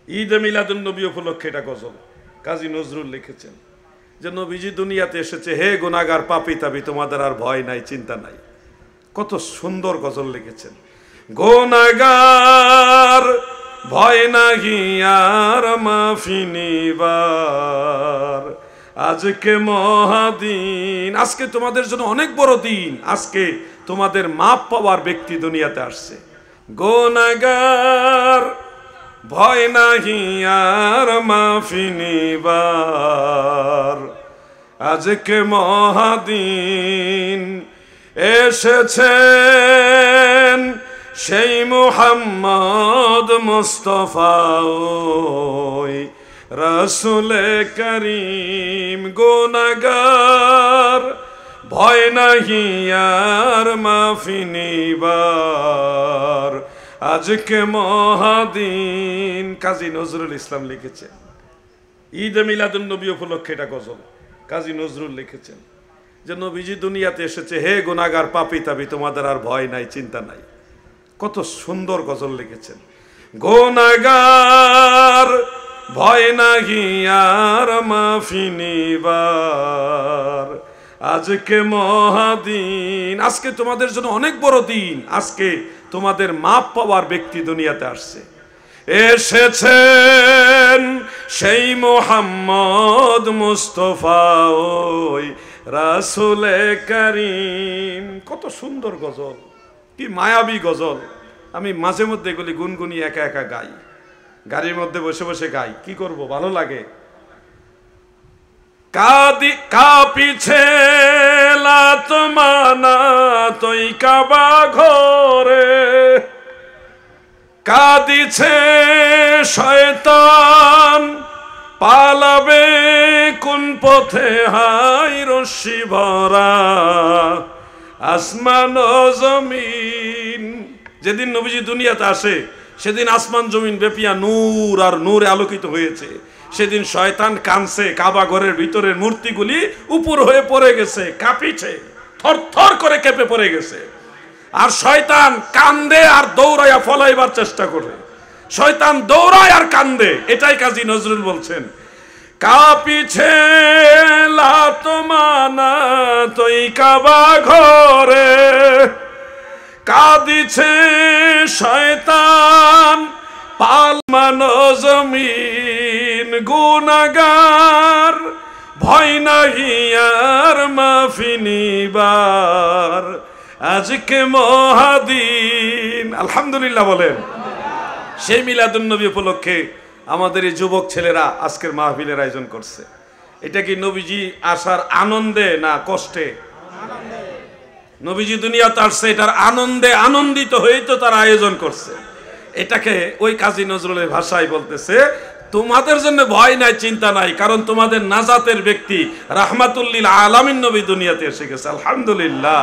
ঈদে মিলাদুন নবী উপলক্ষে এটা গজল কাজী নজরুল লিখেছেন যে নবীজি দুনিয়াতে এসেছে, হে গুনাহগার পাপী তাবি তোমাদের আর ভয় নাই চিন্তা নাই। কত সুন্দর গজল লিখেছেন। গুনাহগার ভয় নাহি আর মাফি নিবার, আজকে মহাদিন, আজকে তোমাদের জন্য অনেক বড় দিন, আজকে তোমাদের মাপ পাওয়ার ব্যক্তি দুনিয়াতে আসছে। গুনাহগার ভয় নাহি আর মাফি নিবার, আজকে মহাদিন এসেছেন সেই মুহাম্মদ মুস্তাফা রাসূলে করিম। গুনাহগার ভয় নাহি আর মাফি নিবার, আজকে মহাদিন। কাজী নজরুল ইসলাম লিখেছেন। ঈদে মিলাদুন নবী উপলক্ষে এটা গজল কাজী নজরুল লিখেছেন যে নবীজি দুনিয়াতে এসেছে, হে গুনাহগার পাপী তাবি তোমাদের আর ভয় নাই চিন্তা নাই। কত সুন্দর গজল লিখেছেন। গুনাহগার ভয় নাহি আর মাফি নিবার, আজকে মহাদিন, আজকে তোমাদের জন্য অনেক বড় দিন, আজকে তোমাদের মাপ পাওয়ার ব্যক্তি দুনিয়াতে আসছে। এসেছেন সেই মুহাম্মদ মুস্তাফা রাসূলে করিম। কত সুন্দর গজল, কি মায়াবী গজল। আমি মাঝে মধ্যে এগুলি গুনগুনি একা একা গাই, গাড়ির মধ্যে বসে বসে গাই, কি করব, ভালো লাগে। কাঁপিছে লাতমানা তৈ কাবা ঘরে, কাঁদিছে শয়তান পালাবে কোন পথে, হাই রশ্মি ভরা আসমান ও জমিন। যেদিন নবীজি দুনিয়াতে আসে সেদিন আসমান জমিন বেপিয়া নূর আর নূরে আলোকিত হয়েছে। সেদিন শয়তান কাঁদছে, কাবা ঘরের ভিতরের মূর্তিগুলি উপর হয়ে পড়ে গেছে, কাঁপিছে, থরথর করে কেঁপে পড়ে গেছে। আর শয়তান কান্দে আর দৌড়াইয়া ফলাইবার চেষ্টা করে, শয়তান দৌড়ায় আর কান্দে। এটাই কাজী নজরুল বলছেন, কাঁপিছে লাতমানা তৈ কাবা ঘরে, কাঁদিছে শয়তান পালমান জমিন। গুনাহগার ভয় নাহি আর মাফি নিবার, আজকে মহাদিন। আলহামদুলিল্লাহ বলেন। সেই মিলাদুন নবী উপলক্ষে আমাদের এই যুবক ছেলেরা আজকের মাহফিলের আয়োজন করছে। এটা কি নবীজি আসার আনন্দে না কষ্টে? নবীজি দুনিয়াতে আসছে, এটার আনন্দে আনন্দিত হয়েই তো তারা আয়োজন করছে। এটাকে ওই কাজী নজরুলের ভাষায় বলতেছে, তোমাদের জন্য ভয় নাই চিন্তা নাই, কারণ তোমাদের নাজাতের ব্যক্তি রাহমাতুল লিল আলামিন নবী দুনিয়াতে এসে গেছে। আলহামদুলিল্লাহ।